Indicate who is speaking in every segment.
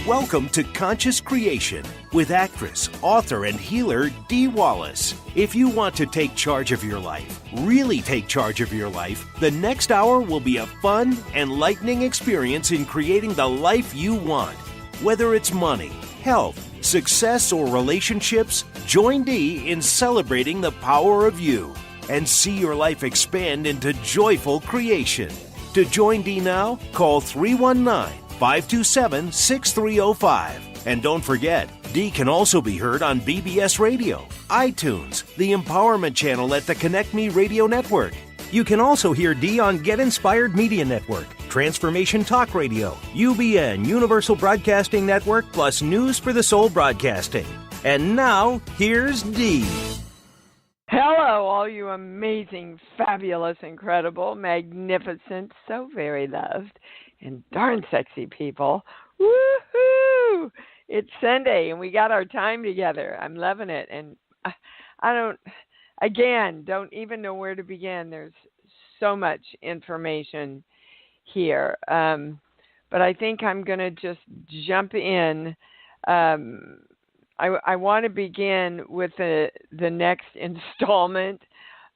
Speaker 1: Welcome to Conscious Creation with actress, author, and healer Dee Wallace. If you want to take charge of your life, really take charge of your life, the next hour will be a fun, enlightening experience in creating the life you want. Whether it's money, health, success, or relationships, join Dee in celebrating the power of you and see your life expand into joyful creation. To join Dee now, call 319-527-6305. And don't forget, Dee can also be heard on BBS Radio, iTunes, the Empowerment Channel at the Connect Me Radio Network. You can also hear Dee on Get Inspired Media Network, Transformation Talk Radio, UBN, Universal Broadcasting Network, plus News for the Soul Broadcasting. And now, here's Dee.
Speaker 2: Hello, all you amazing, fabulous, incredible, magnificent, so very loved, and darn sexy people. Woohoo! It's Sunday, and we got our time together. I'm loving it, and I don't even know where to begin. There's so much information here, but I think I'm going to just jump in. I want to begin with the next installment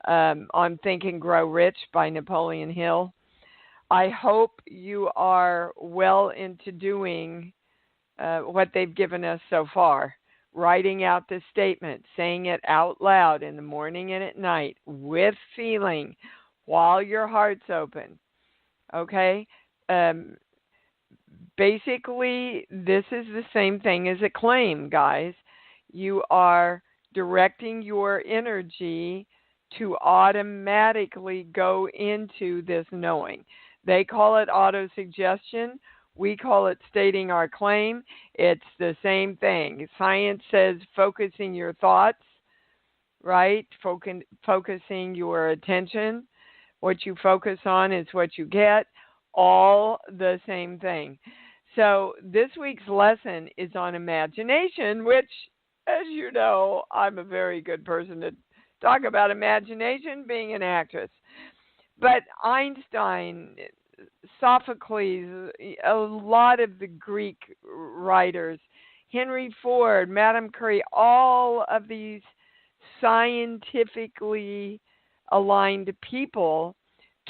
Speaker 2: on Think and Grow Rich by Napoleon Hill. I hope you are well into doing what they've given us so far, writing out the statement, saying it out loud in the morning and at night with feeling while your heart's open, okay? Basically, this is the same thing as a claim, guys. You are directing your energy to automatically go into this knowing. They call it autosuggestion. We call it stating our claim. It's the same thing. Science says focusing your thoughts, right? Focusing your attention. What you focus on is what you get. All the same thing. So this week's lesson is on imagination, which, as you know, I'm a very good person to talk about imagination, being an actress. But Einstein, Sophocles, a lot of the Greek writers, Henry Ford, Madame Curie, all of these scientifically aligned people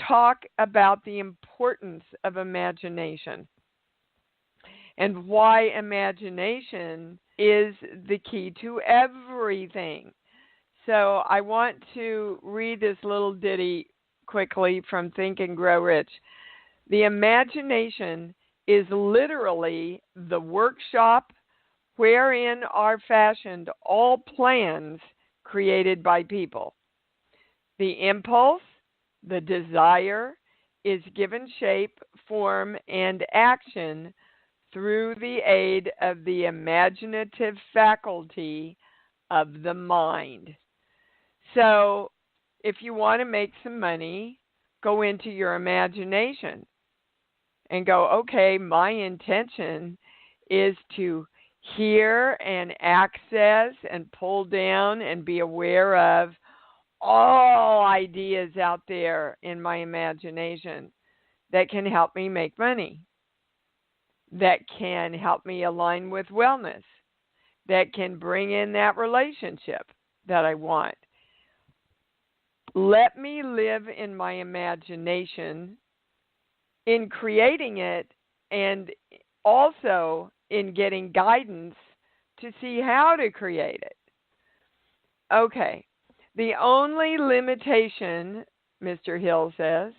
Speaker 2: talk about the importance of imagination and why imagination is the key to everything. So I want to read this little ditty quickly from Think and Grow Rich. The imagination is literally the workshop wherein are fashioned all plans created by people. The impulse, the desire, is given shape, form, and action through the aid of the imaginative faculty of the mind. So, if you want to make some money, go into your imagination and go, okay, my intention is to hear and access and pull down and be aware of all ideas out there in my imagination that can help me make money, that can help me align with wellness, that can bring in that relationship that I want. Let me live in my imagination in creating it and also in getting guidance to see how to create it. Okay. The only limitation, Mr. Hill says,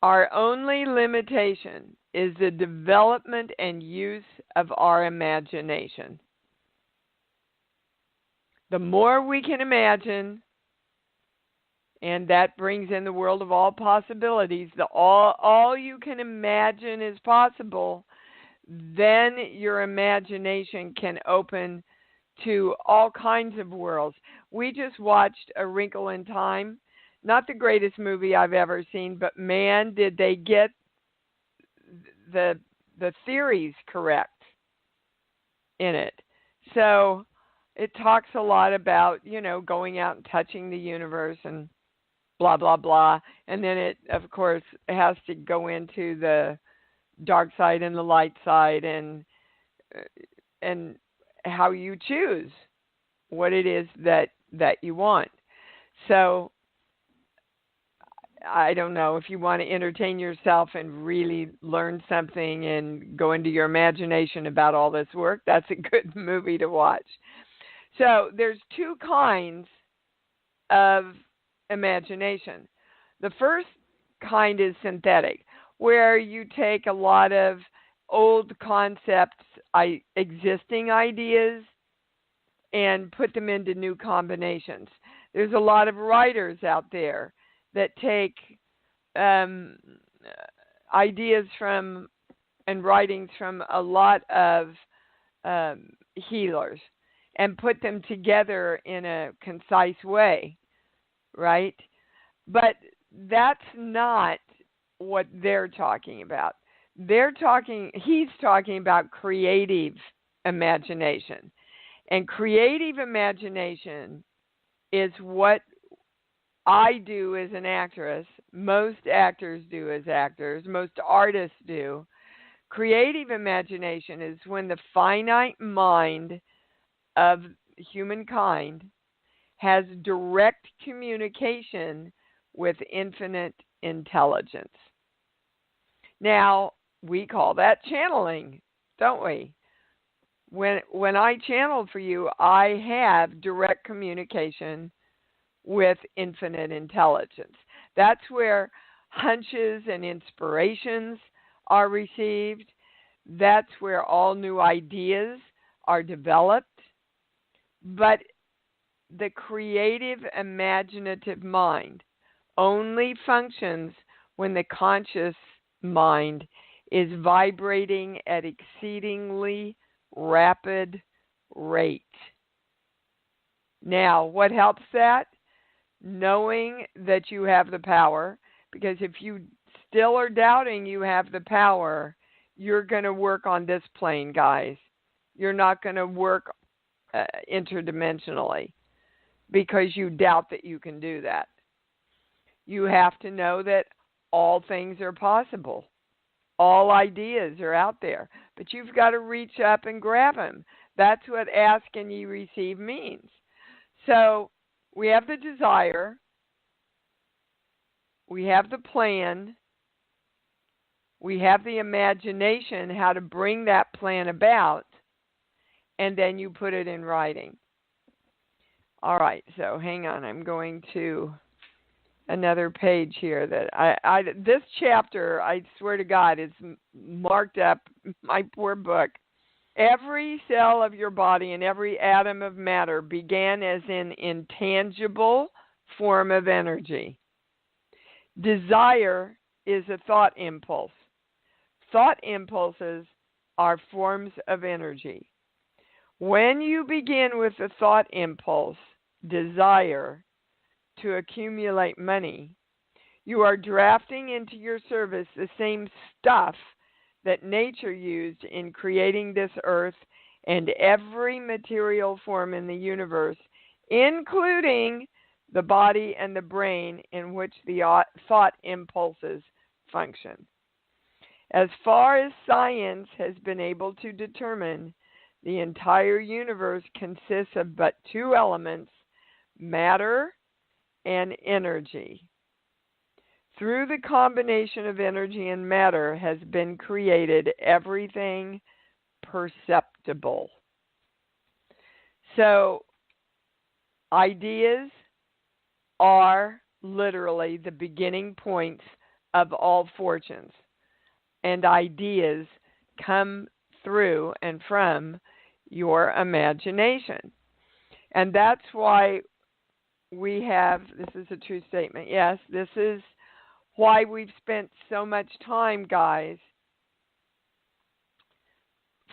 Speaker 2: our only limitation is the development and use of our imagination. The more we can imagine, and that brings in the world of all possibilities, all you can imagine is possible, then your imagination can open to all kinds of worlds. We just watched A Wrinkle in Time. Not the greatest movie I've ever seen, but man, did they get the theories correct in it. So it talks a lot about, going out and touching the universe and blah, blah, blah. And then it, of course, has to go into the dark side and the light side, and how you choose what it is that you want. So I don't know, if you want to entertain yourself and really learn something and go into your imagination about all this work, that's a good movie to watch. So there's two kinds of imagination. The first kind is synthetic, where you take a lot of old concepts, existing ideas, and put them into new combinations. There's a lot of writers out there that take ideas from and writings from a lot of healers and put them together in a concise way, right? But that's not what they're talking about. He's talking about creative imagination. And creative imagination is what I do as an actress, most actors do as actors, most artists do. Creative imagination is when the finite mind of humankind has direct communication with infinite intelligence. Now, we call that channeling, don't we? When I channel for you, I have direct communication with infinite intelligence. That's where hunches and inspirations are received. That's where all new ideas are developed. But the creative, imaginative mind only functions when the conscious mind is vibrating at exceedingly rapid rate. Now, what helps that? Knowing that you have the power, because if you still are doubting you have the power, you're going to work on this plane, guys. You're not going to work interdimensionally because you doubt that you can do that. You have to know that all things are possible. All ideas are out there, but you've got to reach up and grab them. That's what ask and ye receive means. So we have the desire, we have the plan, we have the imagination how to bring that plan about, and then you put it in writing. All right, so hang on. I'm going to another page here that this chapter, I swear to God, is marked up, my poor book. Every cell of your body and every atom of matter began as an intangible form of energy. Desire is a thought impulse. Thought impulses are forms of energy. When you begin with the thought impulse, desire, to accumulate money, you are drafting into your service the same stuff that nature used in creating this earth and every material form in the universe, including the body and the brain in which the thought impulses function. As far as science has been able to determine, the entire universe consists of but two elements, matter and energy. Through the combination of energy and matter has been created everything perceptible. So, ideas are literally the beginning points of all fortunes. And ideas come through and from your imagination. And that's why we have, this is a true statement, yes, this is why we've spent so much time, guys,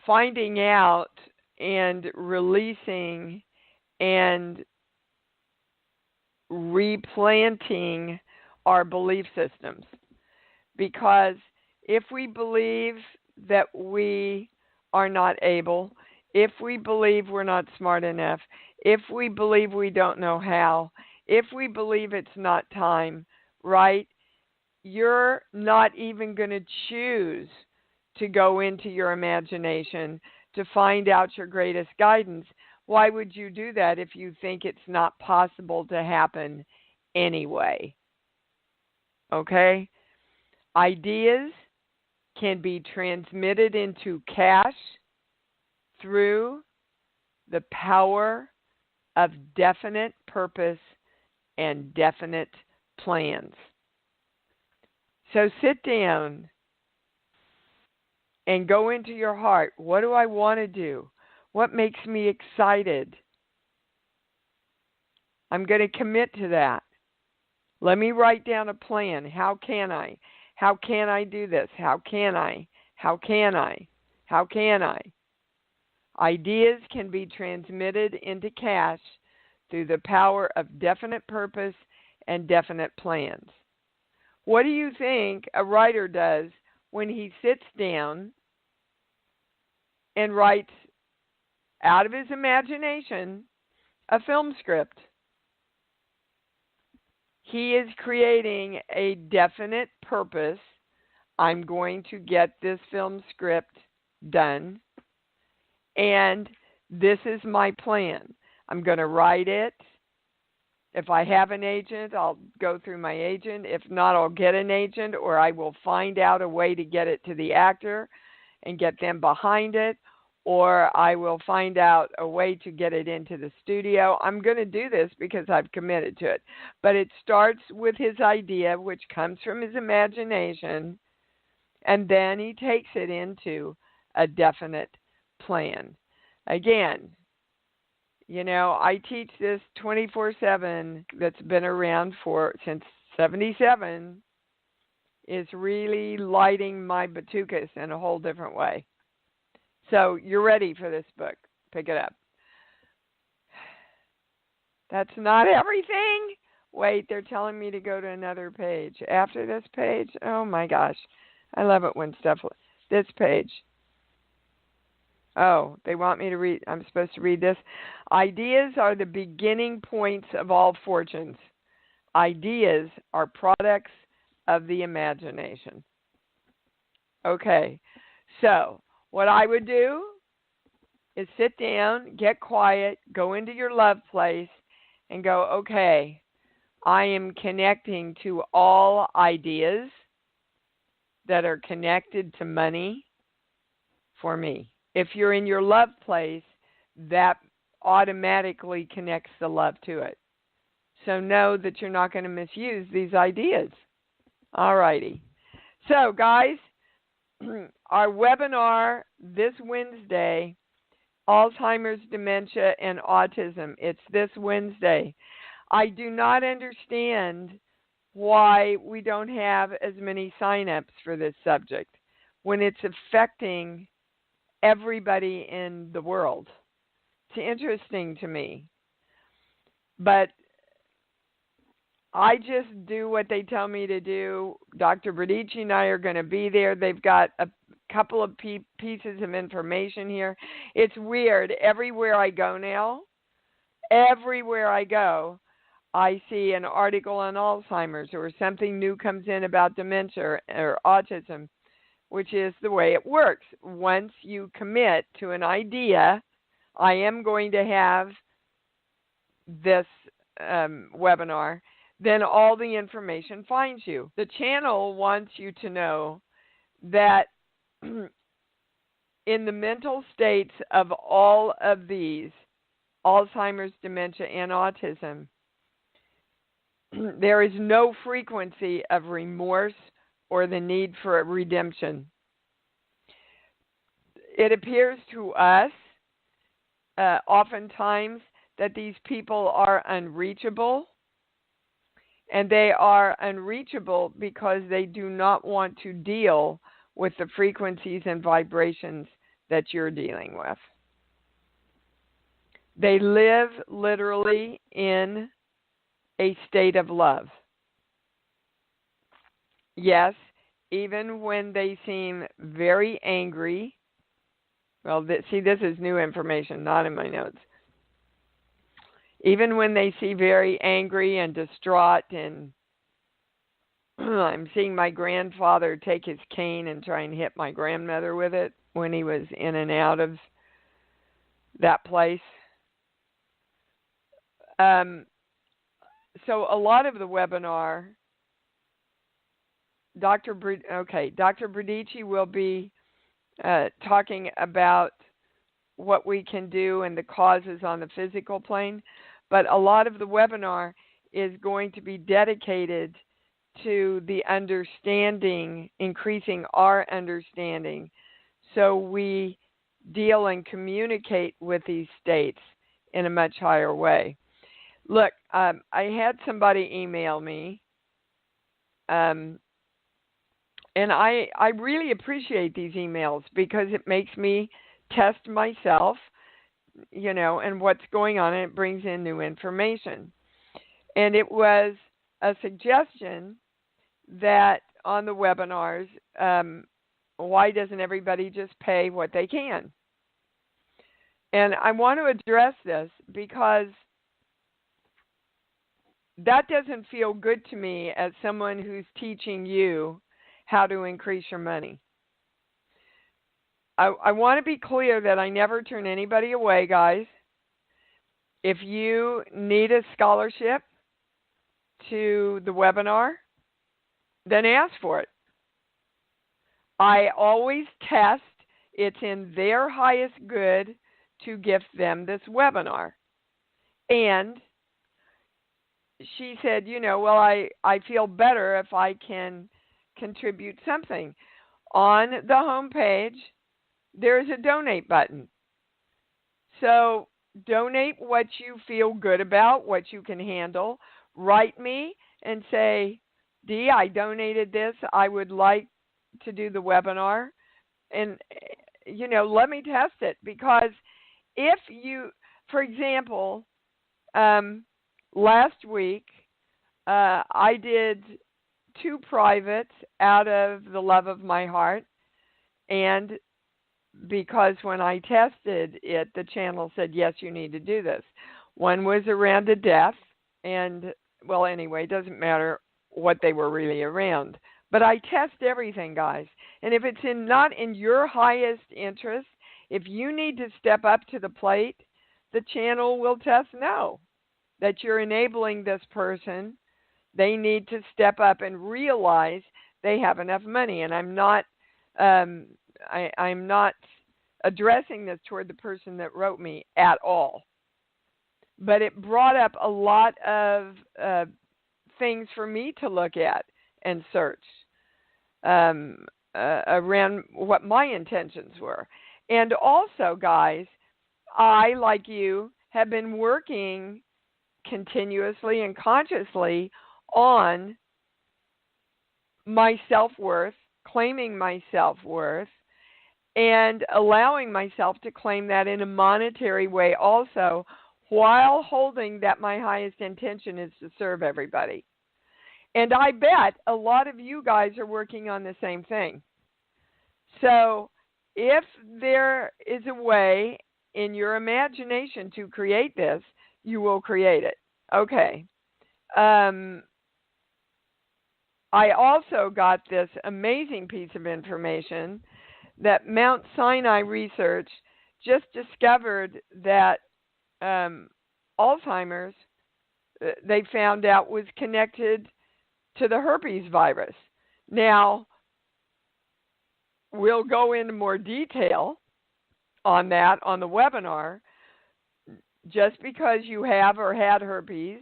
Speaker 2: finding out and releasing and replanting our belief systems. Because if we believe that we are not able, if we believe we're not smart enough, if we believe we don't know how, if we believe it's not time, right? You're not even going to choose to go into your imagination to find out your greatest guidance. Why would you do that if you think it's not possible to happen anyway? Okay? Ideas can be transmitted into cash through the power of definite purpose and definite plans. So sit down and go into your heart. What do I want to do? What makes me excited? I'm going to commit to that. Let me write down a plan. How can I? How can I do this? How can I? How can I? How can I? Ideas can be transmitted into cash through the power of definite purpose and definite plans. What do you think a writer does when he sits down and writes out of his imagination a film script? He is creating a definite purpose. I'm going to get this film script done, and this is my plan. I'm going to write it. If I have an agent, I'll go through my agent. If not, I'll get an agent, or I will find out a way to get it to the actor and get them behind it, or I will find out a way to get it into the studio. I'm going to do this because I've committed to it. But it starts with his idea, which comes from his imagination, and then he takes it into a definite plan. Again, you know, I teach this 24/7 that's been around since 77, is really lighting my batucas in a whole different way. So you're ready for this book. Pick it up. That's not everything. Wait, they're telling me to go to another page. After this page? Oh my gosh. I love it when stuff... This page. Oh, they want me to read... I'm supposed to read this. Ideas are the beginning points of all fortunes. Ideas are products of the imagination. Okay, so... what I would do is sit down, get quiet, go into your love place, and go, okay, I am connecting to all ideas that are connected to money for me. If you're in your love place, that automatically connects the love to it. So know that you're not going to misuse these ideas. All righty. So, guys, our webinar this Wednesday, Alzheimer's, Dementia, and Autism. It's this Wednesday. I do not understand why we don't have as many sign-ups for this subject when it's affecting everybody in the world. It's interesting to me. But I just do what they tell me to do. Dr. Bradici and I are going to be there. They've got a couple of pieces of information here. It's weird. Everywhere I go now, I see an article on Alzheimer's, or something new comes in about dementia or autism, which is the way it works. Once you commit to an idea, I am going to have this webinar, then all the information finds you. The channel wants you to know that in the mental states of all of these, Alzheimer's, dementia, and autism, there is no frequency of remorse or the need for a redemption. It appears to us oftentimes that these people are unreachable, and they are unreachable because they do not want to deal with the frequencies and vibrations that you're dealing with. They live literally in a state of love. Yes, even when they seem very angry. Well, see, this is new information, not in my notes. Even when they seem very angry and distraught and I'm seeing my grandfather take his cane and try and hit my grandmother with it when he was in and out of that place. So a lot of the webinar, Dr. Bradici will be talking about what we can do and the causes on the physical plane, but a lot of the webinar is going to be dedicated to the understanding, increasing our understanding, so we deal and communicate with these states in a much higher way. Look, I had somebody email me, and I really appreciate these emails because it makes me test myself, and what's going on, and it brings in new information. And it was a suggestion that on the webinars, why doesn't everybody just pay what they can? And I want to address this because that doesn't feel good to me as someone who's teaching you how to increase your money. I want to be clear that I never turn anybody away, guys. If you need a scholarship to the webinar, then ask for it. I always test it's in their highest good to gift them this webinar. And she said, well, I feel better if I can contribute something. On the home page, there's a donate button. So donate what you feel good about, what you can handle. Write me and say, Dee, I donated this. I would like to do the webinar. And, let me test it. Because if you, for example, last week, I did 2 privates out of the love of my heart. And because when I tested it, the channel said, yes, you need to do this. One was around a death. And, well, anyway, it doesn't matter what they were really around. But I test everything, guys. And if it's not in your highest interest, if you need to step up to the plate, the channel will test no, that you're enabling this person. They need to step up and realize they have enough money. And I'm not addressing this toward the person that wrote me at all. But it brought up a lot of things for me to look at and search around what my intentions were. And also, guys, I, like you, have been working continuously and consciously on my self-worth, claiming my self-worth, and allowing myself to claim that in a monetary way also, while holding that my highest intention is to serve everybody. And I bet a lot of you guys are working on the same thing. So if there is a way in your imagination to create this, you will create it. Okay. I also got this amazing piece of information that Mount Sinai research just discovered that Alzheimer's, they found out, was connected to the herpes virus. Now, we'll go into more detail on that on the webinar. Just because you have or had herpes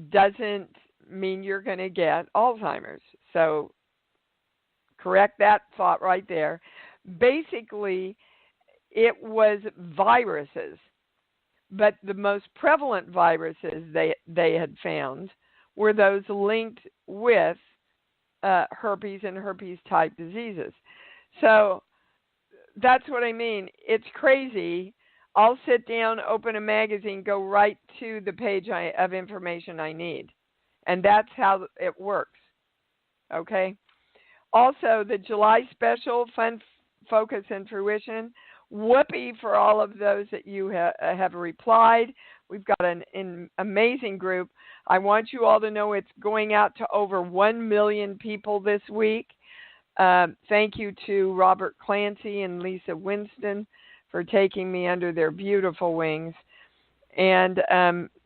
Speaker 2: doesn't mean you're going to get Alzheimer's. So correct that thought right there. Basically, it was viruses, but the most prevalent viruses they had found were those linked with herpes and herpes-type diseases. So that's what I mean. It's crazy. I'll sit down, open a magazine, go right to the page of information I need. And that's how it works. Okay? Also, the July special, Fun, Focus, and Fruition. Whoopee for all of those that you have replied. We've got an amazing group. I want you all to know it's going out to over 1 million people this week. Thank you to Robert Clancy and Lisa Winston for taking me under their beautiful wings. And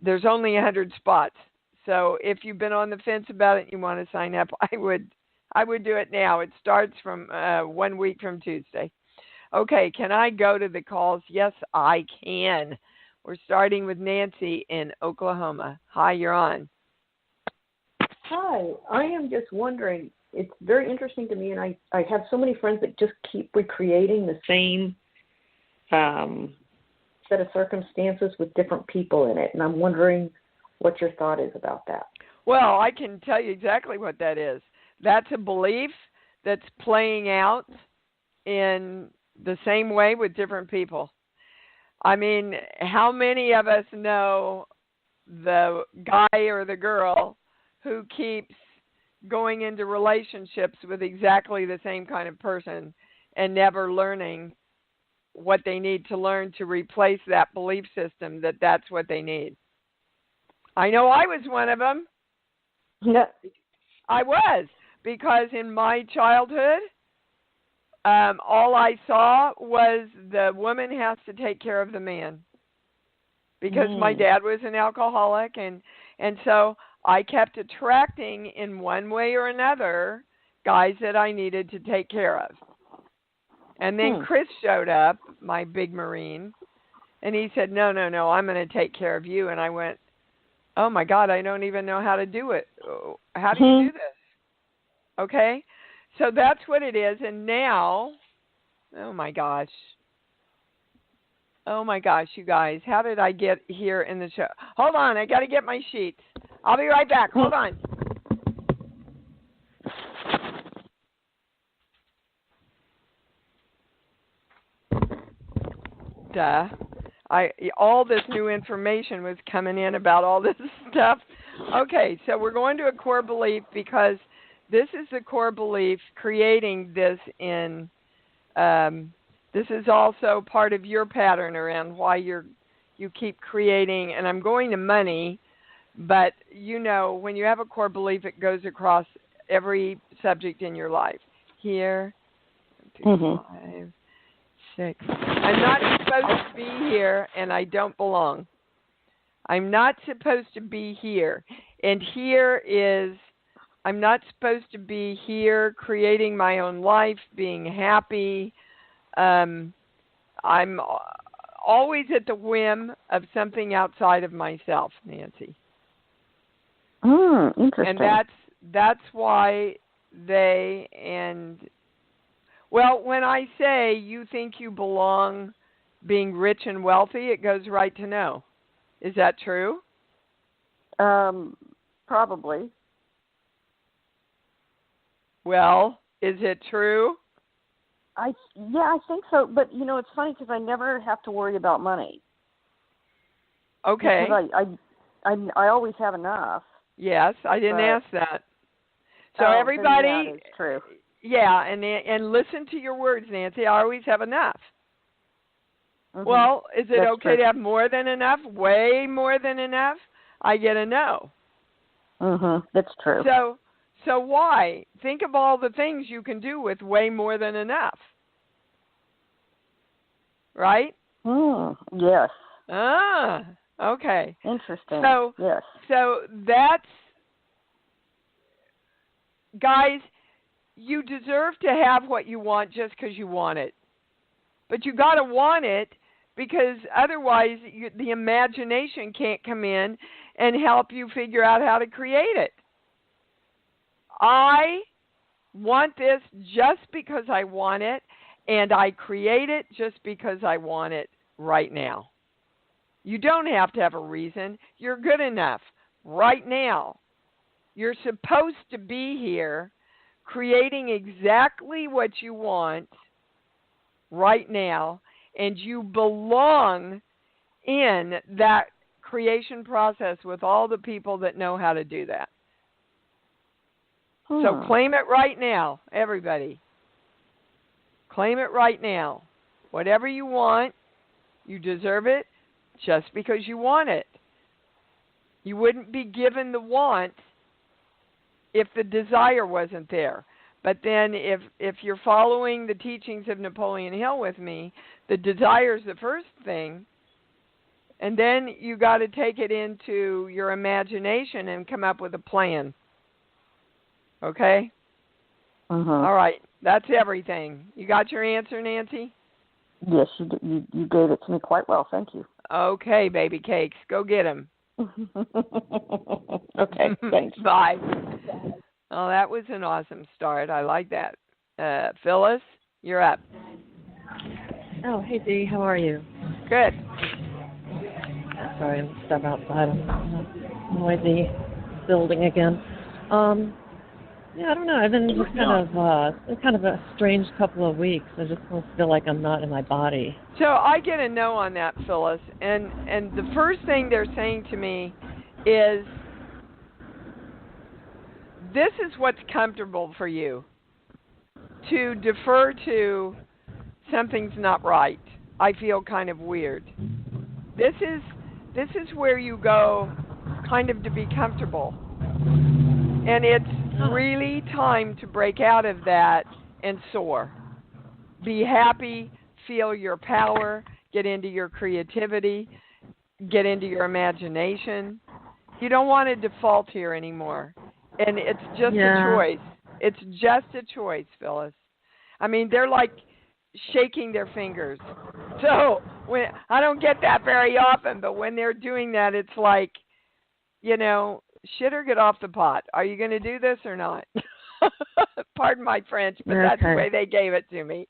Speaker 2: there's only 100 spots. So if you've been on the fence about it and you want to sign up, I would do it now. It starts from 1 week from Tuesday. Okay, can I go to the calls? Yes, I can. We're starting with Nancy in Oklahoma. Hi, you're on.
Speaker 3: Hi, I am just wondering, it's very interesting to me, and I have so many friends that just keep recreating the same set of circumstances with different people in it, and I'm wondering what your thought is about that.
Speaker 2: Well, I can tell you exactly what that is. That's a belief that's playing out in the same way with different people. I mean, how many of us know the guy or the girl who keeps going into relationships with exactly the same kind of person and never learning what they need to learn to replace that belief system that that's what they need? I know I was one of them.
Speaker 3: Yeah.
Speaker 2: I was, because in my childhood, all I saw was the woman has to take care of the man, because my dad was an alcoholic, and so I kept attracting in one way or another guys that I needed to take care of. And then Chris showed up, my big Marine, and he said, no, I'm going to take care of you. And I went, oh, my God, I don't even know how to do it. How do you do this? Okay? So that's what it is. And now, oh, my gosh, you guys, how did I get here in the show? Hold on, I got to get my sheets. I'll be right back. Hold on. All this new information was coming in about all this stuff. Okay, so we're going to a core belief, because this is the core belief creating this in. This is also part of your pattern around why you keep creating. And I'm going to money, but when you have a core belief, it goes across every subject in your life. Here, 2, 5, 6. I'm not supposed to be here, and I don't belong. I'm not supposed to be here. And here is, I'm not supposed to be here creating my own life, being happy. I'm always at the whim of something outside of myself, Nancy.
Speaker 3: Interesting.
Speaker 2: And that's why well, when I say you think you belong being rich and wealthy, it goes right to no. Is that true?
Speaker 3: Probably.
Speaker 2: Well, is it true?
Speaker 3: I think so. But it's funny because I never have to worry about money.
Speaker 2: Okay.
Speaker 3: Because I always have enough.
Speaker 2: Yes, I didn't ask that. So everybody,
Speaker 3: that is true.
Speaker 2: Yeah, and listen to your words, Nancy. I always have enough. Well, is it okay to have more than enough? Way more than enough? I get a no.
Speaker 3: That's true.
Speaker 2: So why? Think of all the things you can do with way more than enough. Right?
Speaker 3: Yes.
Speaker 2: Okay.
Speaker 3: Interesting.
Speaker 2: Yes. So that's, guys, you deserve to have what you want just because you want it. But you got to want it, because otherwise the imagination can't come in and help you figure out how to create it. I want this just because I want it, and I create it just because I want it right now. You don't have to have a reason. You're good enough right now. You're supposed to be here creating exactly what you want right now, and you belong in that creation process with all the people that know how to do that. So claim it right now, everybody. Claim it right now. Whatever you want, you deserve it. just because you want it. You wouldn't be given the want if the desire wasn't there. But then if you're following the teachings of Napoleon Hill with me, the desire is the first thing, and then you got to take it into your imagination and come up with a plan. Okay? All right. That's everything. You got your answer, Nancy?
Speaker 3: Yes, you gave it to me quite well. Thank you.
Speaker 2: Okay, baby cakes. Go get them.
Speaker 3: Okay, thanks.
Speaker 2: Bye. Oh, that was an awesome start. I like that. Phyllis, you're up.
Speaker 4: Oh, hey, Dee. How are you?
Speaker 2: Good.
Speaker 4: Sorry, I'll step outside. I'm noisy building again. Yeah, I don't know. I've been just kind of a strange couple of weeks. I just don't feel like I'm not in my body.
Speaker 2: So I get a no on that, Phyllis. And the first thing they're saying to me is, this is what's comfortable for you. To defer to something's not right. I feel kind of weird. This is where you go kind of to be comfortable. And it's really time to break out of that and soar. Be happy, feel your power, get into your creativity, get into your imagination. You don't want to default here anymore. And it's just a choice. It's just a choice, Phyllis. I mean, they're like shaking their fingers. So I don't get that very often, but when they're doing that, it's like, shit or get off the pot. Are you going to do this or not? Pardon my French, but that's the way they gave it to me.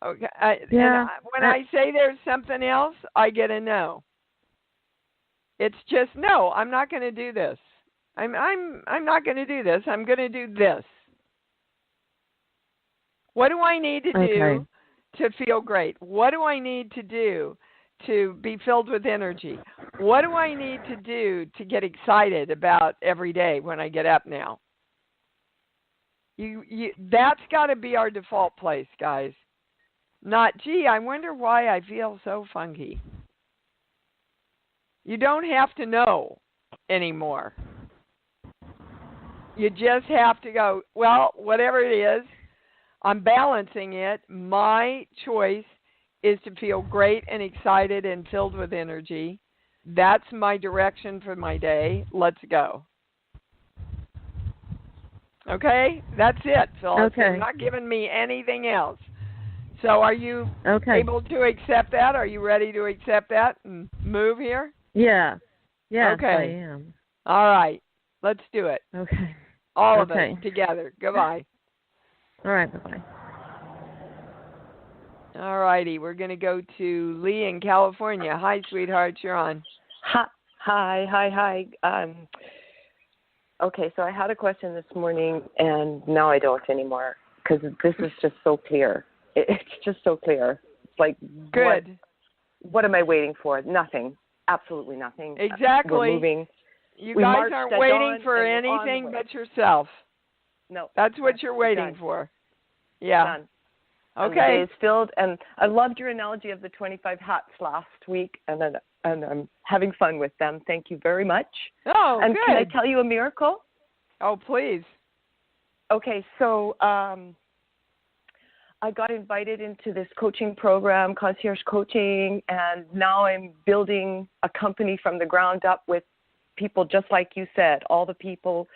Speaker 2: Okay. When I say there's something else, I get a no. It's just no. I'm not going to do this. I'm not going to do this. I'm going to do this. What do I need to do to feel great? What do I need to do to be filled with energy? What do I need to do to get excited about every day when I get up now? That's got to be our default place, guys. Not, gee, I wonder why I feel so funky. You don't have to know anymore. You just have to go, well, whatever it is, I'm balancing it. My choice is to feel great and excited and filled with energy. That's my direction for my day. Let's go. Okay? That's it, Phyllis.
Speaker 4: Okay.
Speaker 2: You're not giving me anything else. So are you able to accept that? Are you ready to accept that and move here?
Speaker 4: Yeah. Yes,
Speaker 2: okay.
Speaker 4: I am.
Speaker 2: All right. Let's do it.
Speaker 4: Okay.
Speaker 2: All of us together. Goodbye.
Speaker 4: All right, bye-bye.
Speaker 2: All righty. We're going to go to Lee in California. Hi, sweetheart. You're on.
Speaker 5: Hi. Okay, so I had a question this morning, and now I don't anymore because this is just so clear. It's just so clear. It's like,
Speaker 2: good.
Speaker 5: What am I waiting for? Nothing. Absolutely nothing.
Speaker 2: Exactly.
Speaker 5: We're moving.
Speaker 2: You guys aren't waiting for anything but yourself.
Speaker 5: No.
Speaker 2: That's what you're waiting for. Yeah.
Speaker 5: Done.
Speaker 2: Okay.
Speaker 5: And the day is filled, and I loved your analogy of the 25 hats last week, and I'm having fun with them. Thank you very much.
Speaker 2: Oh,
Speaker 5: and
Speaker 2: good.
Speaker 5: Can I tell you a miracle?
Speaker 2: Oh, please.
Speaker 5: Okay, so I got invited into this coaching program, concierge coaching, and now I'm building a company from the ground up with people just like you said, all the people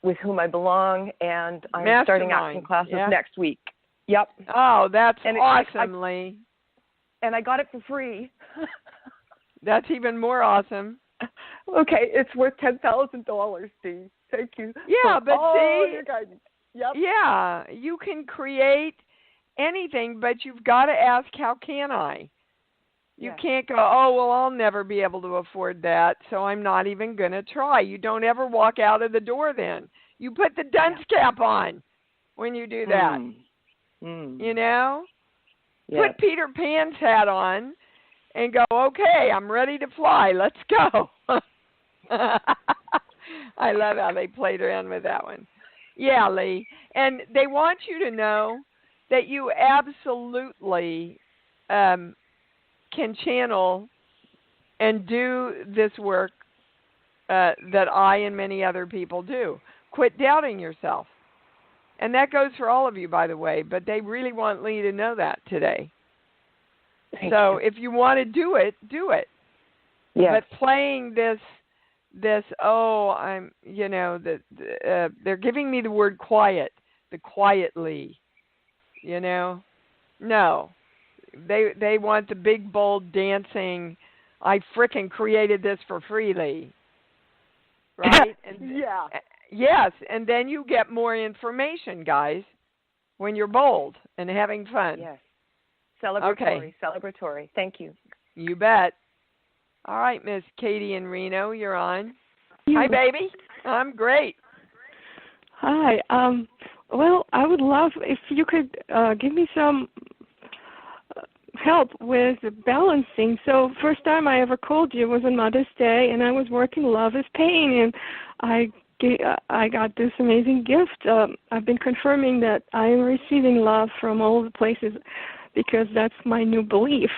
Speaker 5: with whom I belong, and I'm starting acting classes next week. Yep.
Speaker 2: Oh, that's awesome, Lee.
Speaker 5: And I got it for free.
Speaker 2: That's even more awesome.
Speaker 5: Okay, it's worth $10,000, Steve. Thank you.
Speaker 2: Yeah, but see,
Speaker 5: your guidance. Yep.
Speaker 2: Yeah, you can create anything, but you've got to ask, how can I? You can't go, oh, well, I'll never be able to afford that, so I'm not even going to try. You don't ever walk out of the door then. You put the dunce cap on when you do that. You know? Put Peter Pan's hat on and go, okay, I'm ready to fly. Let's go. I love how they played around with that one. Yeah, Lee. And they want you to know that you absolutely can channel and do this work that I and many other people do. Quit doubting yourself. And that goes for all of you, by the way, but they really want Lee to know that today. So if you want to do it, do it.
Speaker 5: Yes.
Speaker 2: But playing this, they're giving me the word quiet, the quietly, No. They want the big, bold dancing, I frickin' created this for free, Lee. Right? And,
Speaker 5: yeah.
Speaker 2: Yes, and then you get more information, guys, when you're bold and having fun.
Speaker 5: Yes. Celebratory.
Speaker 2: Okay.
Speaker 5: Celebratory. Thank you.
Speaker 2: You bet. All right, Miss Katie in Reno, you're on. Hi, baby. I'm great.
Speaker 6: Hi. Well, I would love if you could give me some help with balancing. So first time I ever called you was on Mother's Day, and I was working Love is Pain, and I got this amazing gift. I've been confirming that I am receiving love from all the places because that's my new belief.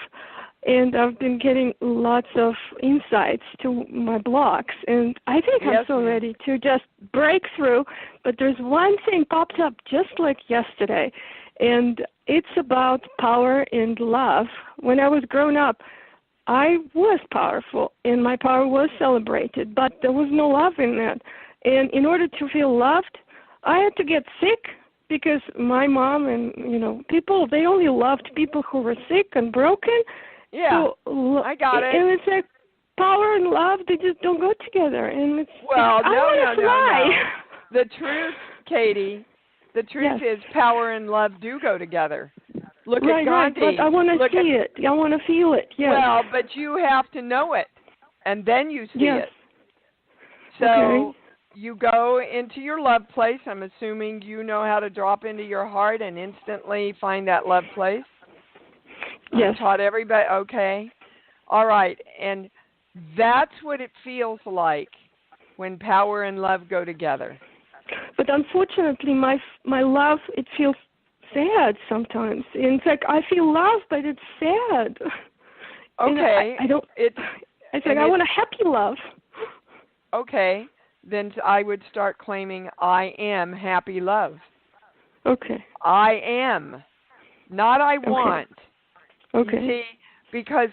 Speaker 6: And I've been getting lots of insights to my blocks, and I think I'm so ready to just break through. But there's one thing popped up just like yesterday, and it's about power and love. When I was growing up, I was powerful, and my power was celebrated, but there was no love in that. And in order to feel loved, I had to get sick because my mom and, people, they only loved people who were sick and broken.
Speaker 2: Yeah,
Speaker 6: so,
Speaker 2: I got it.
Speaker 6: And it's like power and love, they just don't go together. And it's
Speaker 2: no.
Speaker 6: The
Speaker 2: truth, Katie, is power and love do go together. Look at Gandhi.
Speaker 6: Right, but I want to see it. I want to feel it, yes.
Speaker 2: Well, but you have to know it, and then you see it. So you go into your love place. I'm assuming you know how to drop into your heart and instantly find that love place.
Speaker 6: Yes.
Speaker 2: I taught everybody. Okay. All right. And that's what it feels like when power and love go together.
Speaker 6: But unfortunately, my love, it feels sad sometimes. In fact, I feel love, but it's sad.
Speaker 2: Okay.
Speaker 6: I don't. It's like I want a happy love.
Speaker 2: Okay. Then I would start claiming I am happy love.
Speaker 6: Okay.
Speaker 2: I am. Not I want.
Speaker 6: Okay.
Speaker 2: You see, because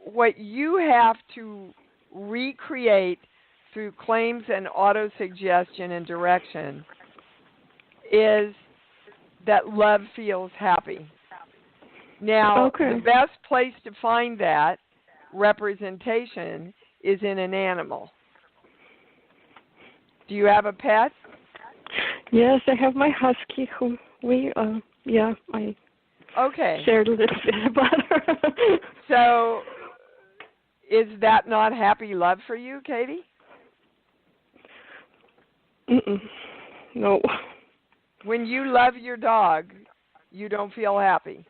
Speaker 2: what you have to recreate through claims and auto-suggestion and direction is that love feels happy. Now, the best place to find that representation is in an animal. Do you have a pet?
Speaker 6: Yes, I have my husky who I shared a little bit about her.
Speaker 2: So, is that not happy love for you, Katie?
Speaker 6: No.
Speaker 2: When you love your dog, you don't feel happy.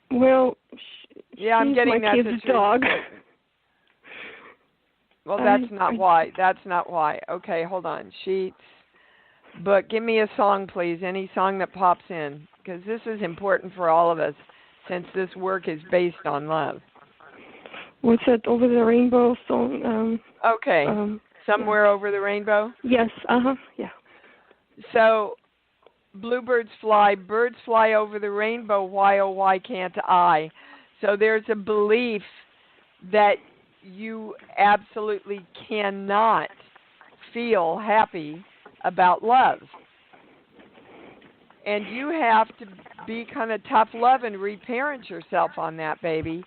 Speaker 6: Well,
Speaker 2: I'm getting
Speaker 6: my kid's dog.
Speaker 2: Well, that's not why. That's not why. Okay, hold on. Sheets. But give me a song, please. Any song that pops in, because this is important for all of us, since this work is based on love.
Speaker 6: What's that Over the Rainbow song?
Speaker 2: Okay. Somewhere Over the Rainbow?
Speaker 6: Yes. Yeah.
Speaker 2: So, bluebirds fly, birds fly over the rainbow. Why, oh, why can't I? So there's a belief that you absolutely cannot feel happy about love. And you have to be kind of tough love and reparent yourself on that, baby.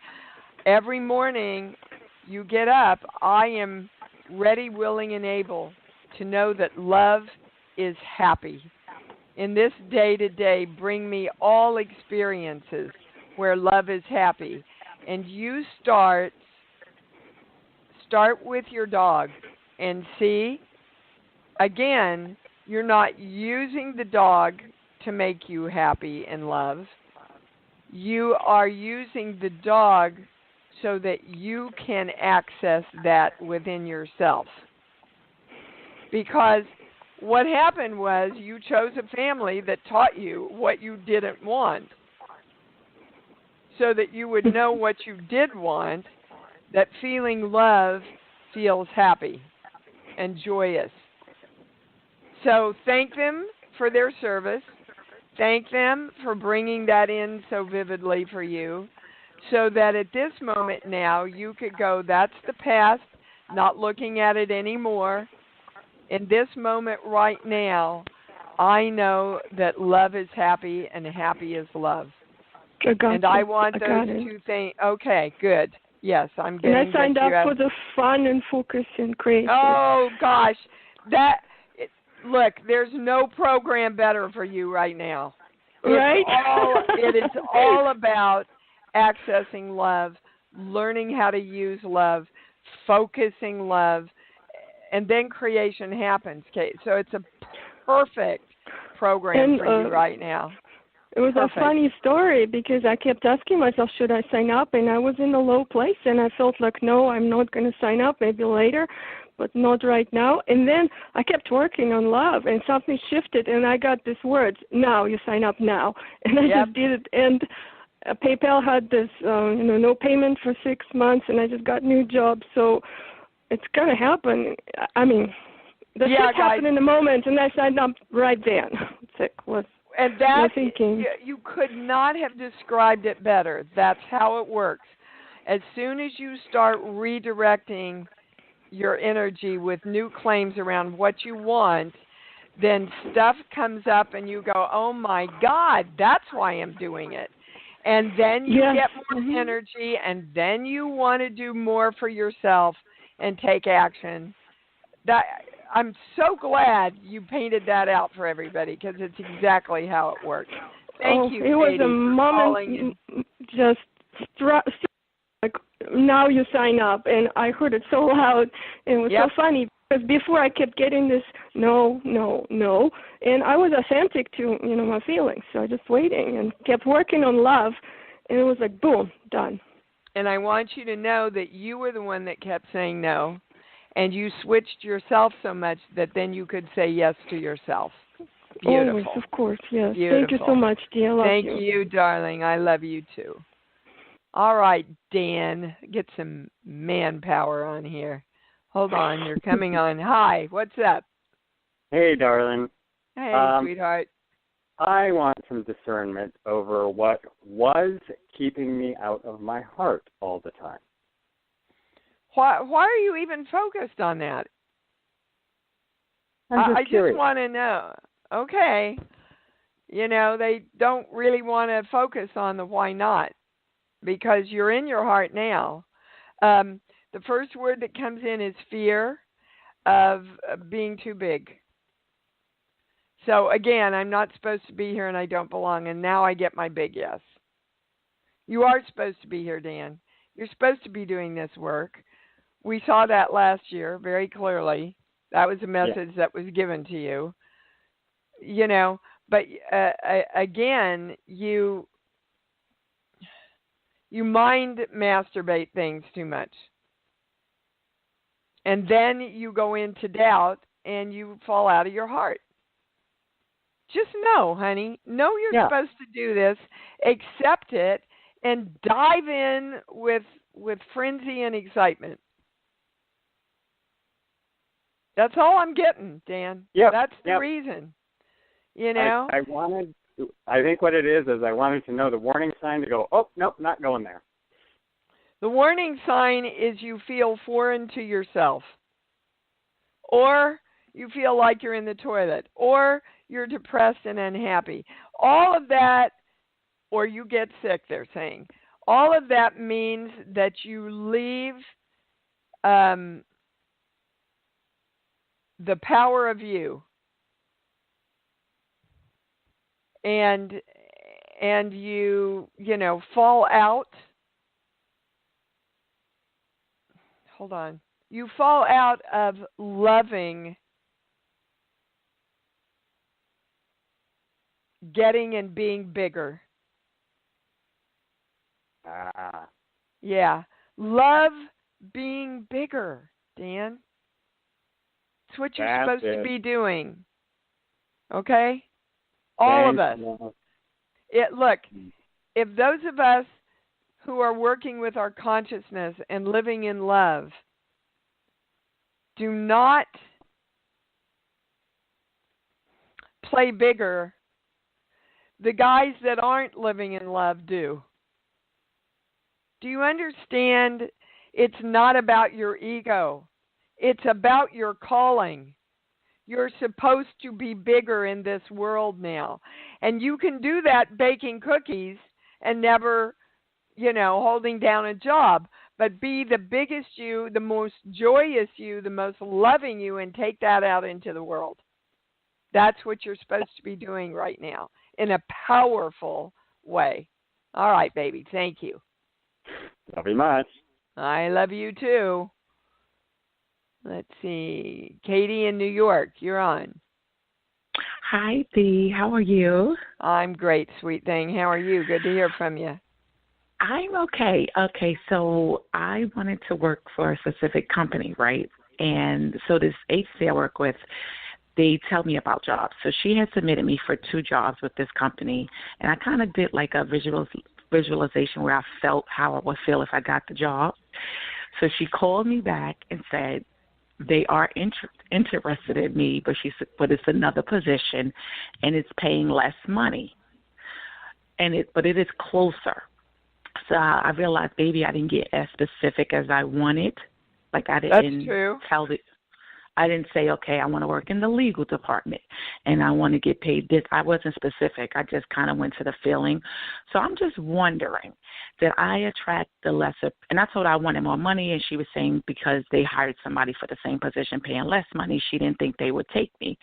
Speaker 2: Every morning you get up, I am ready, willing, and able to know that love is happy. In this day-to-day, bring me all experiences where love is happy. And you start with your dog and see, again, you're not using the dog to make you happy in love. You are using the dog so that you can access that within yourself. Because what happened was you chose a family that taught you what you didn't want. so that you would know what you did want, that feeling love feels happy and joyous. So thank them for their service. Thank them for bringing that in so vividly for you, so that at this moment now you could go, that's the past, not looking at it anymore. In this moment right now, I know that love is happy and happy is love. And I want those two things. Okay, good. Yes, I'm getting.
Speaker 6: And I signed up for the fun and focus and creation.
Speaker 2: Oh gosh, look, there's no program better for you right now.
Speaker 6: Right?
Speaker 2: It is all about accessing love, learning how to use love, focusing love, and then creation happens. Okay, so it's a perfect program for you right now.
Speaker 6: It was a funny story because I kept asking myself, should I sign up? And I was in a low place, and I felt like, no, I'm not going to sign up, maybe later, but not right now. And then I kept working on love, and something shifted, and I got these words, now, you sign up now. And I just did it. And PayPal had this, no payment for 6 months, and I just got a new job. So it's going to happen. I mean, the shit happened in the moment, and I signed up right then.
Speaker 2: And that, you could not have described it better. That's how it works. As soon as you start redirecting your energy with new claims around what you want, then stuff comes up and you go, oh my God, that's why I'm doing it. And then you get more energy, and then you want to do more for yourself and take action. I'm so glad you painted that out for everybody, because it's exactly how it works. Thank you, Katie,
Speaker 6: it was a moment just like, now you sign up, and I heard it so loud, and it was so funny, because before I kept getting this no, and I was authentic to, my feelings, so I just waiting and kept working on love, and it was like, boom, done.
Speaker 2: And I want you to know that you were the one that kept saying no. And you switched yourself so much that then you could say yes to yourself. Beautiful.
Speaker 6: Always, of course, yes.
Speaker 2: Beautiful.
Speaker 6: Thank you so much, dear. I love you.
Speaker 2: Thank you, darling. I love you too. All right, Dan, get some manpower on here. Hold on, you're coming on. Hi, what's up?
Speaker 7: Hey, darling.
Speaker 2: Hey, sweetheart.
Speaker 7: I want some discernment over what was keeping me out of my heart all the time.
Speaker 2: Why are you even focused on that?
Speaker 7: I
Speaker 2: just want to know. Okay. They don't really want to focus on the why not, because you're in your heart now. The first word that comes in is fear of being too big. So, again, I'm not supposed to be here and I don't belong, and now I get my big yes. You are supposed to be here, Dan. You're supposed to be doing this work. We saw that last year very clearly. That was a message that was given to you. But again, you mind masturbate things too much. And then you go into doubt and you fall out of your heart. Just know, honey, you're supposed to do this, accept it, and dive in with frenzy and excitement. That's all I'm getting, Dan. That's the reason.
Speaker 7: I think what it is I wanted to know the warning sign to go, oh, nope, not going there.
Speaker 2: The warning sign is you feel foreign to yourself, or you feel like you're in the toilet, or you're depressed and unhappy. All of that, or you get sick, they're saying. All of that means that you leave the power of you, and you fall out. Hold on. You fall out of loving, getting and being bigger. Yeah. Love being bigger, Dan. It's what you're supposed to be doing. Okay? All of us. Look, if those of us who are working with our consciousness and living in love do not play bigger. The guys that aren't living in love do. Do you understand? It's not about your ego. It's about your calling. You're supposed to be bigger in this world now. And you can do that baking cookies and never, holding down a job. But be the biggest you, the most joyous you, the most loving you, and take that out into the world. That's what you're supposed to be doing right now in a powerful way. All right, baby. Thank you.
Speaker 7: Love you much.
Speaker 2: I love you too. Let's see. Katie in New York, you're on.
Speaker 8: Hi, Dee. How are you?
Speaker 2: I'm great, sweet thing. How are you? Good to hear from you.
Speaker 8: I'm okay. Okay, so I wanted to work for a specific company, right? And so this agency I work with, they tell me about jobs. So she had submitted me for 2 jobs with this company, and I kind of did like a visualization where I felt how I would feel if I got the job. So she called me back and said they are interested in me, but but it's another position, and it's paying less money, but it is closer. So I realized, baby, I didn't get as specific as I wanted. Like I didn't
Speaker 2: That's true.
Speaker 8: I didn't say, okay, I want to work in the legal department and I want to get paid this. I wasn't specific. I just kind of went to the feeling. So I'm just wondering, did I attract the lesser? And I told her I wanted more money, and she was saying because they hired somebody for the same position paying less money, she didn't think they would take me.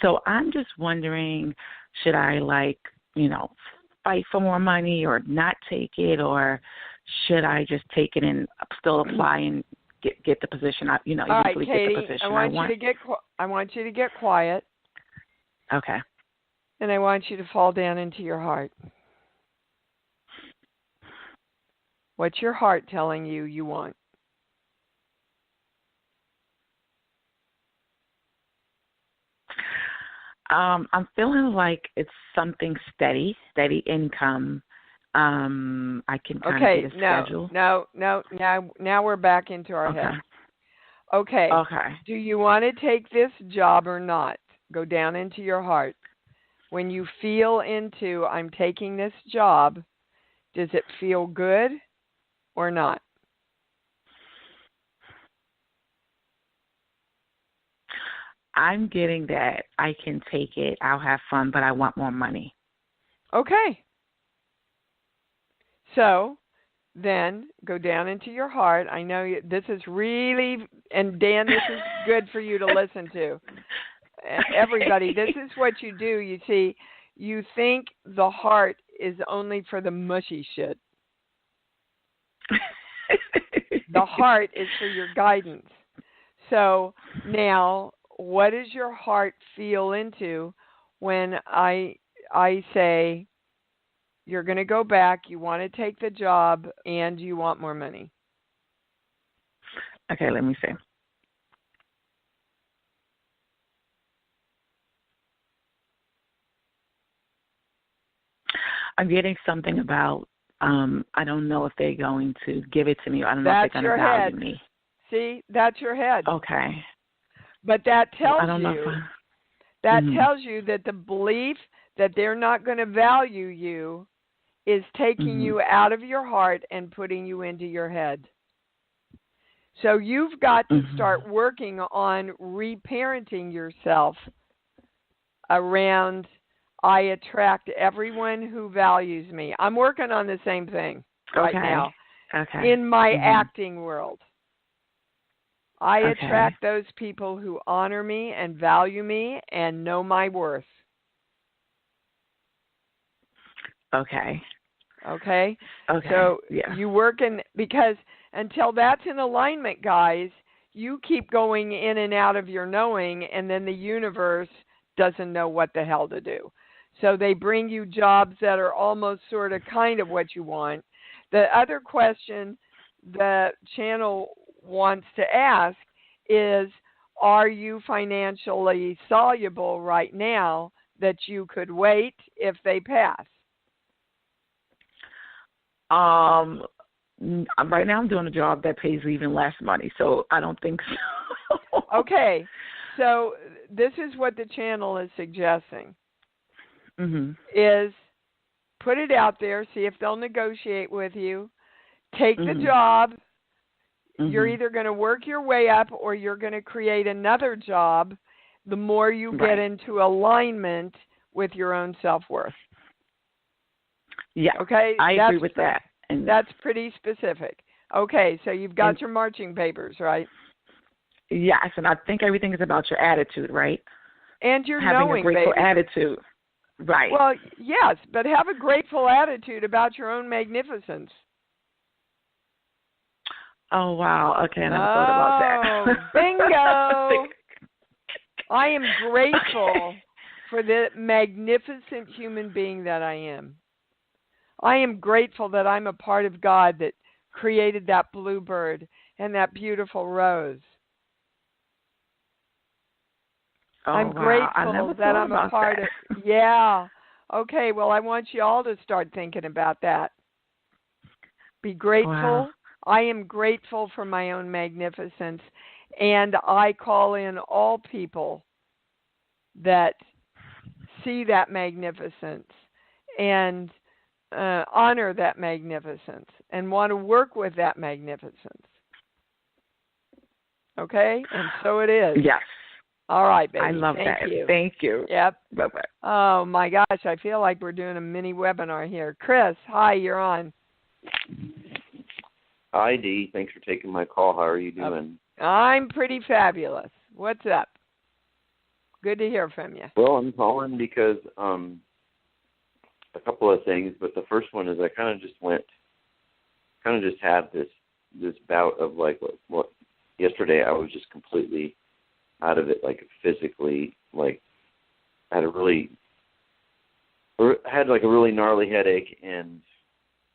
Speaker 8: So I'm just wondering, should I fight for more money or not take it, or should I just take it and still apply and get the position?
Speaker 2: All right, Katie,
Speaker 8: get the position I want.
Speaker 2: I want you to get quiet.
Speaker 8: Okay.
Speaker 2: And I want you to fall down into your heart. What's your heart telling you want?
Speaker 8: I'm feeling like it's something steady income. I can kind of get a schedule.
Speaker 2: No. Now we're back into our head. Okay. Do you want to take this job or not? Go down into your heart. When you feel into, I'm taking this job, does it feel good or not?
Speaker 8: I'm getting that I can take it, I'll have fun, but I want more money.
Speaker 2: Okay. So then go down into your heart. I know this is really, and Dan, this is good for you to listen to. Everybody, this is what you do. You see, you think the heart is only for the mushy shit. The heart is for your guidance. So now, what does your heart feel into when I say you're going to go back, you want to take the job, and you want more money?
Speaker 8: Okay, let me see. I'm getting something about, I don't know if they're going to give it to me. I don't know if they're going to value me.
Speaker 2: See, that's your head.
Speaker 8: Okay.
Speaker 2: But that tells
Speaker 8: tells
Speaker 2: you that the belief that they're not going to value you is taking you out of your heart and putting you into your head. So you've got to start working on reparenting yourself around, I attract everyone who values me. I'm working on the same thing right now in my acting world. I attract those people who honor me and value me and know my worth.
Speaker 8: Okay.
Speaker 2: So you work in, because until that's in alignment, guys, you keep going in and out of your knowing, and then the universe doesn't know what the hell to do. So they bring you jobs that are almost sort of kind of what you want. The other question the channel wants to ask is, are you financially soluble right now that you could wait if they pass?
Speaker 8: Right now I'm doing a job that pays even less money, so I don't think so.
Speaker 2: Okay, so this is what the channel is suggesting. Is put it out there, see if they'll negotiate with you. Take the job. You're either going to work your way up or you're going to create another job the more you get into alignment with your own self-worth.
Speaker 8: Yeah.
Speaker 2: Okay?
Speaker 8: I agree with that.
Speaker 2: And that's pretty specific. Okay, so you've got your marching papers, right?
Speaker 8: Yes, and I think everything is about your attitude, right?
Speaker 2: And your
Speaker 8: having
Speaker 2: knowing,
Speaker 8: a grateful
Speaker 2: baby.
Speaker 8: attitude. Right.
Speaker 2: Well, yes, but have a grateful attitude about your own magnificence.
Speaker 8: Oh, wow. Okay, I never thought about that.
Speaker 2: Bingo! I am grateful for the magnificent human being that I am. I am grateful that I'm a part of God that created that bluebird and that beautiful rose.
Speaker 8: Oh,
Speaker 2: I'm grateful that I'm a part of. Yeah. Okay, well, I want you all to start thinking about that. Be grateful.
Speaker 8: Wow.
Speaker 2: I am grateful for my own magnificence, and I call in all people that see that magnificence and honor that magnificence and want to work with that magnificence. Okay? And so it is.
Speaker 8: Yes.
Speaker 2: All right, baby.
Speaker 8: I love
Speaker 2: Thank
Speaker 8: that.
Speaker 2: You.
Speaker 8: Thank you.
Speaker 2: Yep.
Speaker 8: Bye-bye.
Speaker 2: Oh, my gosh. I feel like we're doing a mini webinar here. Chris, hi, you're on.
Speaker 9: Hi, Dee. Thanks for taking my call. How are you doing?
Speaker 2: I'm pretty fabulous. What's up? Good to hear from you.
Speaker 9: Well, I'm calling because a couple of things, but the first one is I kind of just had this bout of like what yesterday I was just completely out of it, like physically, like I had a really gnarly headache and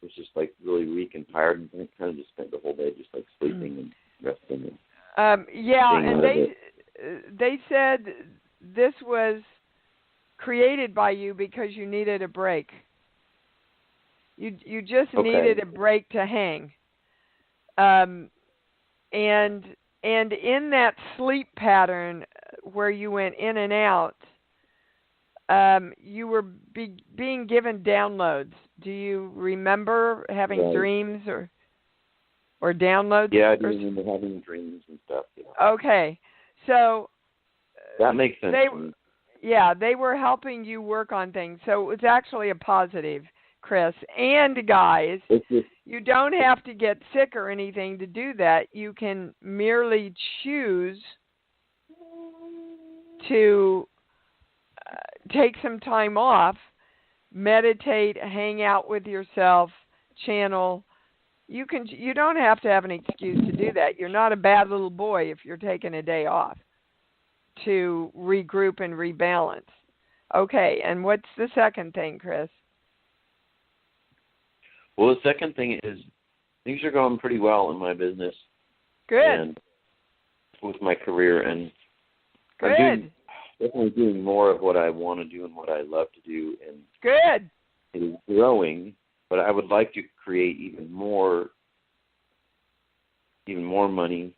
Speaker 9: was just like really weak and tired, and I kind of just spent the whole day just like sleeping and resting.
Speaker 2: And they said this was created by you because you needed a break. You just needed a break to hang. And in that sleep pattern where you went in and out, you were being given downloads. Do you remember having dreams or downloads?
Speaker 9: Yeah, I do remember having dreams and stuff. Yeah.
Speaker 2: Okay, so
Speaker 9: that makes sense.
Speaker 2: They were helping you work on things. So it was actually a positive, Chris. And guys, you don't have to get sick or anything to do that. You can merely choose to take some time off, meditate, hang out with yourself, channel. You don't have to have an excuse to do that. You're not a bad little boy if you're taking a day off to regroup and rebalance. Okay, and what's the second thing, Chris?
Speaker 9: Well, the second thing is things are going pretty well in my business.
Speaker 2: Good.
Speaker 9: And with my career, and I'm definitely doing more of what I want to do and what I love to do. And
Speaker 2: good.
Speaker 9: It is growing, but I would like to create even more money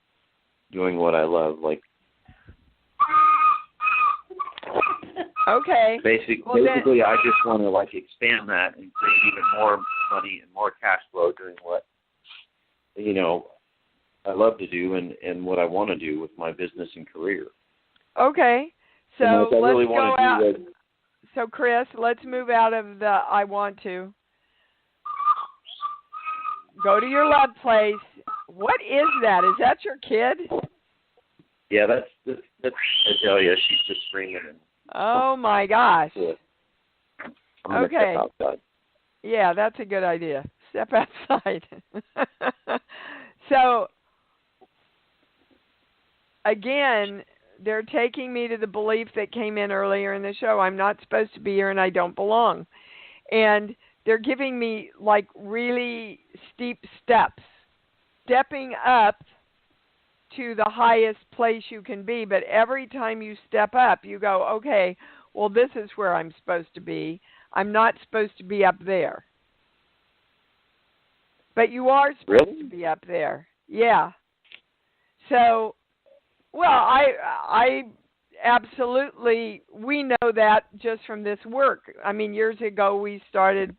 Speaker 9: doing what I love, like.
Speaker 2: Okay.
Speaker 9: Basically, I just want to like expand that and create even more money and more cash flow doing what I love to do and what I want to do with my business and career.
Speaker 2: Okay. So let's
Speaker 9: really
Speaker 2: go out. So Chris, let's move out of the I want to. Go to your love place. What is that? Is that your kid?
Speaker 9: Yeah, that's Adelia. She's just screaming.
Speaker 2: Oh my gosh.
Speaker 9: I'm gonna step outside.
Speaker 2: Yeah, that's a good idea. Step outside. So, again, they're taking me to the belief that came in earlier in the show. I'm not supposed to be here and I don't belong. And they're giving me like really steep steps. Stepping up to the highest place you can be, but every time you step up, you go, okay, well, this is where I'm supposed to be. I'm not supposed to be up there. But you are supposed
Speaker 9: Really?
Speaker 2: to be up there. Yeah. So, well, I absolutely, we know that just from this work. I mean, years ago we started,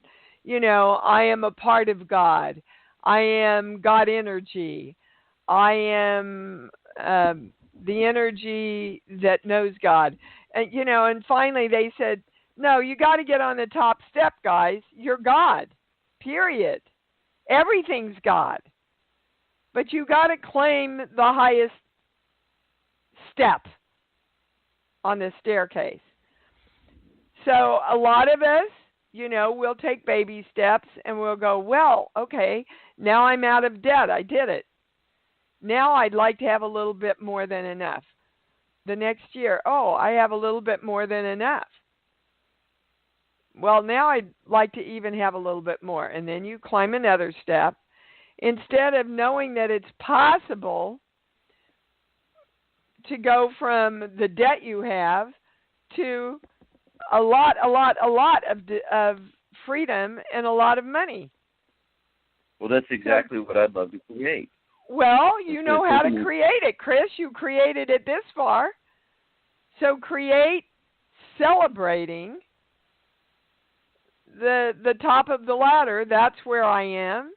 Speaker 2: I am a part of God. I am God energy. I am the energy that knows God. And, and finally they said, no, you got to get on the top step, guys. You're God, period. Everything's God. But you got to claim the highest step on the staircase. So a lot of us, we'll take baby steps and we'll go, well, okay, now I'm out of debt. I did it. Now I'd like to have a little bit more than enough. The next year, I have a little bit more than enough. Well, now I'd like to even have a little bit more. And then you climb another step. Instead of knowing that it's possible to go from the debt you have to a lot of freedom and a lot of money.
Speaker 9: Well, that's exactly what I'd love to create.
Speaker 2: Well, you know how to create it, Chris. You created it this far. So create celebrating the top of the ladder. That's where I am.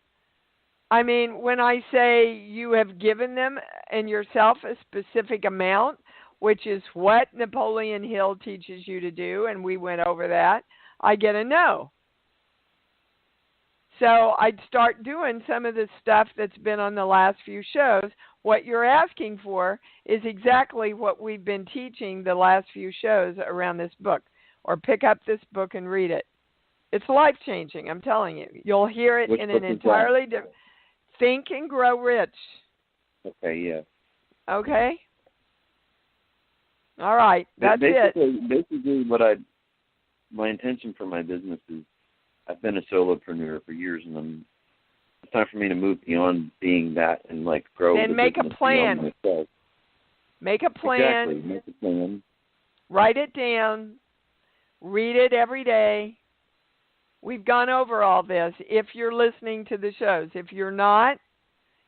Speaker 2: I mean, when I say you have given them and yourself a specific amount, which is what Napoleon Hill teaches you to do, and we went over that, I get a no. So I'd start doing some of the stuff that's been on the last few shows. What you're asking for is exactly what we've been teaching the last few shows around this book, or pick up this book and read it. It's life-changing, I'm telling you. You'll hear it in an entirely different... Think and Grow Rich.
Speaker 9: Okay, yeah.
Speaker 2: Okay? All right, that's it.
Speaker 9: Basically, my intention for my business is, I've been a solopreneur for years, and it's time for me to move beyond being that and grow.
Speaker 2: Then make a plan. Make a plan.
Speaker 9: Exactly. Make a plan.
Speaker 2: Write it down. Read it every day. We've gone over all this if you're listening to the shows. If you're not,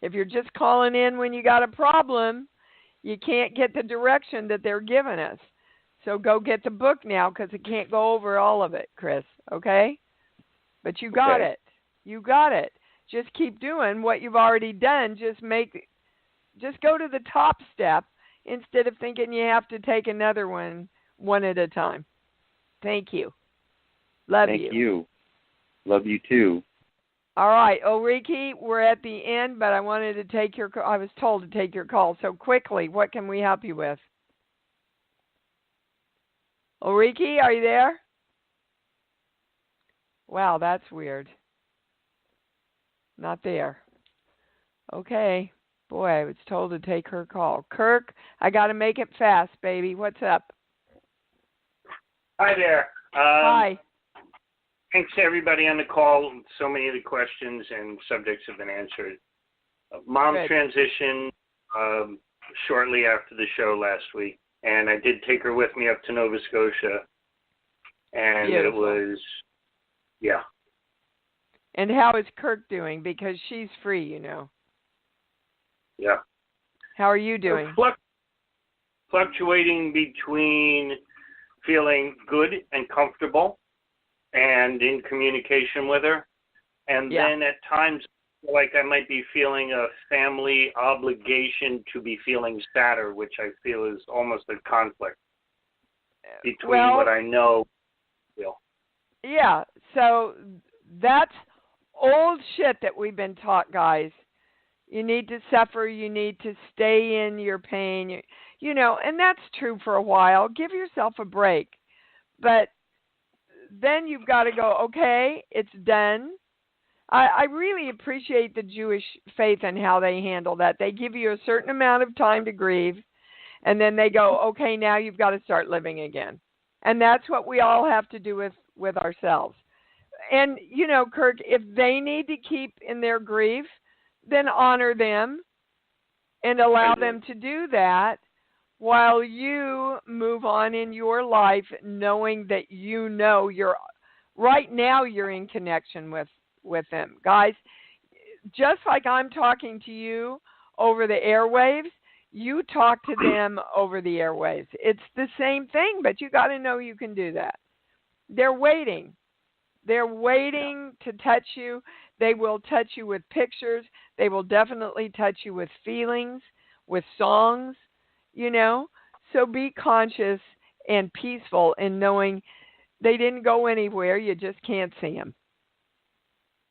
Speaker 2: if you're just calling in when you got a problem, you can't get the direction that they're giving us. So go get the book now, because it can't go over all of it, Chris, okay? But you got it. You got it. Just keep doing what you've already done. Just go to the top step instead of thinking you have to take another one at a time. Thank you. Love you.
Speaker 9: Thank you. Love you too.
Speaker 2: All right, Ulrike, we're at the end, but I wanted to take your call. I was told to take your call. So quickly, what can we help you with? Ulrike, are you there? Wow, that's weird. Not there. Okay. Boy, I was told to take her call. Kirk, I got to make it fast, baby. What's up?
Speaker 10: Hi there.
Speaker 2: Hi.
Speaker 10: Thanks to everybody on the call. So many of the questions and subjects have been answered. Mom transitioned shortly after the show last week, and I did take her with me up to Nova Scotia. And
Speaker 2: Beautiful.
Speaker 10: It was, yeah.
Speaker 2: And how is Kirk doing? Because she's free,
Speaker 10: Yeah.
Speaker 2: How are you doing?
Speaker 10: Fluctuating between feeling good and comfortable and in communication with her. And then at times, like I might be feeling a family obligation to be feeling sadder, which I feel is almost a conflict between what I know and feel.
Speaker 2: Yeah, so that's old shit that we've been taught, guys. You need to suffer. You need to stay in your pain. And that's true for a while. Give yourself a break. But then you've got to go, okay, it's done. I really appreciate the Jewish faith and how they handle that. They give you a certain amount of time to grieve, and then they go, okay, now you've got to start living again. And that's what we all have to do with ourselves. And, Kirk, if they need to keep in their grief, then honor them and allow them to do that while you move on in your life, knowing that you're right now you're in connection with them. Guys, just like I'm talking to you over the airwaves, you talk to them over the airwaves. It's the same thing, but you got to know you can do that. They're waiting. They're waiting to touch you. They will touch you with pictures. They will definitely touch you with feelings, with songs, you know. So be conscious and peaceful in knowing they didn't go anywhere. You just can't see them.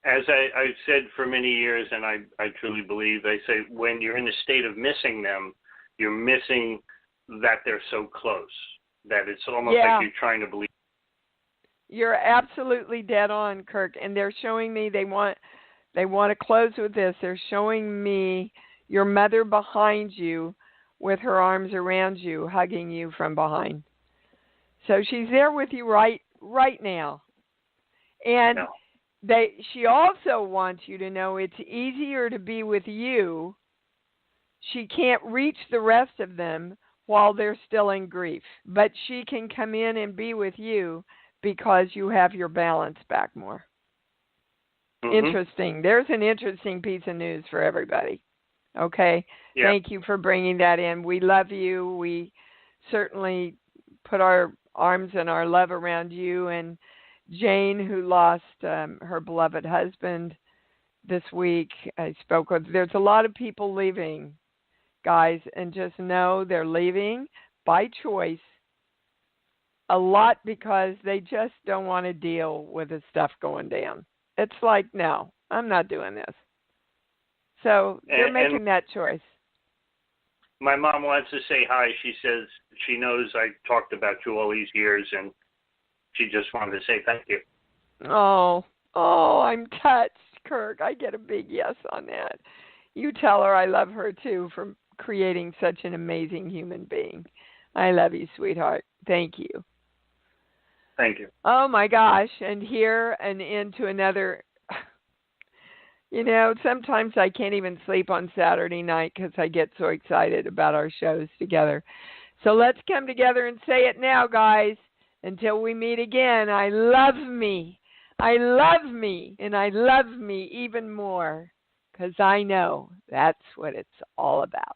Speaker 10: As I've said for many years, and I truly believe, I say when you're in the state of missing them, you're missing that they're so close, that it's almost like you're trying to believe.
Speaker 2: You're absolutely dead on, Kirk. And they're showing me they want to close with this. They're showing me your mother behind you with her arms around you, hugging you from behind. So she's there with you right now. And she also wants you to know it's easier to be with you. She can't reach the rest of them while they're still in grief, but she can come in and be with you because you have your balance back more. Mm-hmm. Interesting. There's an interesting piece of news for everybody. Okay? Yeah. Thank you for bringing that in. We love you. We certainly put our arms and our love around you and Jane, who lost her beloved husband this week. I spoke with. There's a lot of people leaving, guys, and just know they're leaving by choice. A lot because they just don't want to deal with the stuff going down. It's like, no, I'm not doing this. So they're making that choice.
Speaker 10: My mom wants to say hi. She says she knows I talked about you all these years, and she just wanted to say thank you.
Speaker 2: Oh, I'm touched, Kirk. I get a big yes on that. You tell her I love her, too, for creating such an amazing human being. I love you, sweetheart. Thank you.
Speaker 10: Thank you.
Speaker 2: Oh, my gosh. And here and into another, you know, sometimes I can't even sleep on Saturday night because I get so excited about our shows together. So let's come together and say it now, guys. Until we meet again, I love me. I love me. And I love me even more because I know that's what it's all about.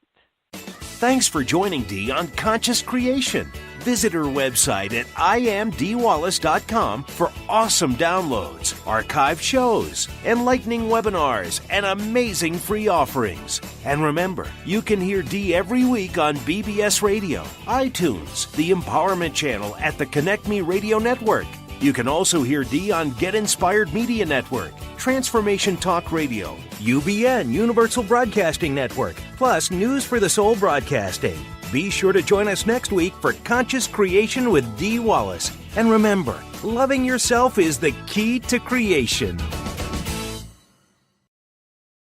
Speaker 1: Thanks for joining Dee on Conscious Creation. Visit her website at imdwallace.com for awesome downloads, archived shows, enlightening webinars, and amazing free offerings. And remember, you can hear Dee every week on BBS Radio, iTunes, the Empowerment Channel at the Connect Me Radio Network. You can also hear Dee on Get Inspired Media Network, Transformation Talk Radio, UBN Universal Broadcasting Network, plus News for the Soul Broadcasting. Be sure to join us next week for Conscious Creation with Dee Wallace. And remember, loving yourself is the key to creation.